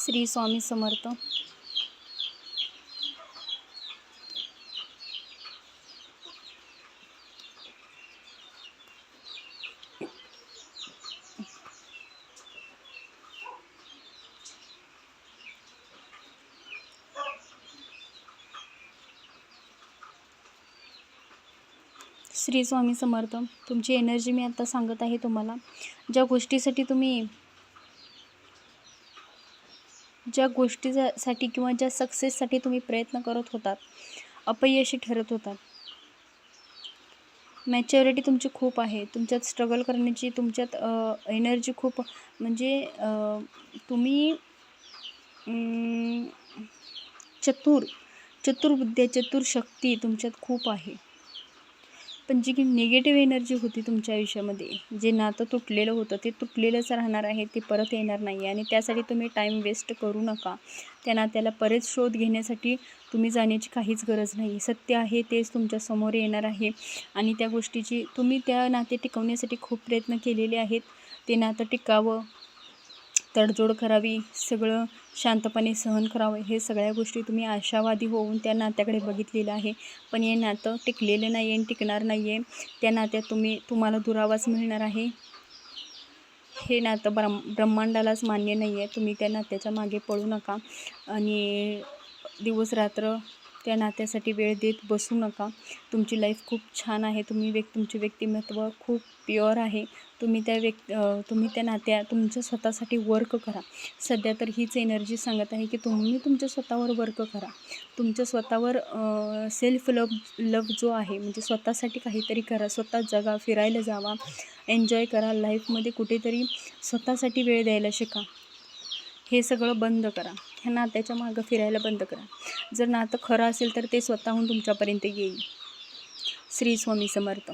श्री स्वामी समर्थ. श्री स्वामी समर्थ. तुमची एनर्जी मी आता सांगत आहे तुम्हाला. ज्या गोष्टीसाठी किंवा ज्या सक्सेससाठी तुम्ही प्रयत्न करत होतात, अपयशी ठरत होतात, मॅच्युरिटी तुमची खूप आहे, तुमच्यात स्ट्रगल करण्याची तुमच्यात एनर्जी खूप, म्हणजे तुम्ही चतुर्बुद्धी, चतुरशक्ती तुमच्यात खूप आहे. पण जी की निगेटिव्ह एनर्जी होती तुमच्या आयुष्यामध्ये, जे नातं तुटलेलं होतं ते तुटलेलंच राहणार आहे, ते परत येणार नाही. आणि त्यासाठी तुम्ही टाईम वेस्ट करू नका. त्या नात्याला परत शोध घेण्यासाठी तुम्ही जाण्याची काहीच गरज नाही. सत्य आहे तेच तुमच्या समोर येणार आहे. आणि त्या गोष्टीची तुम्ही त्या नाते टिकवण्यासाठी खूप प्रयत्न केलेले आहेत. ते नातं टिकावं, तडजोड करावी, सगळं शांतपणे सहन करावं, हे सगळ्या गोष्टी तुम्ही आशावादी होऊन त्या नात्याकडे बघितलेलं आहे. पण हे नातं टिकलेलं नाही आहे, टिकणार नाही आहे. त्या नात्यात तुम्हाला दुरावास मिळणार आहे. हे नातं ब्रह्मांडालाच मान्य नाही आहे. तुम्ही त्या नात्याच्या मागे पळू नका आणि दिवस रात्र त्या नात्यासाठी वेळ देत बसू नका. तुमची लाईफ खूप छान आहे. तुमचे व्यक्तिमत्व खूप प्युअर आहे. तुम्ही त्या नात्यात तुमच्या स्वतःसाठी वर्क करा. सध्या तर हीच एनर्जी सांगत आहे की तुम्ही तुमच्या स्वतःवर वर्क करा. तुमच्या स्वतःवर सेल्फ लव जो आहे, म्हणजे स्वतःसाठी काहीतरी करा. स्वतः जगा, फिरायला जावा, एन्जॉय करा. लाईफमध्ये कुठेतरी स्वतःसाठी वेळ द्यायला शिका. हे सगळं बंद करा. ह्या नात्याच्या मागं फिरायला बंद करा. जर नातं खरं असेल तर ते स्वतःहून तुमच्यापर्यंत येईल. श्री स्वामी समर्थ.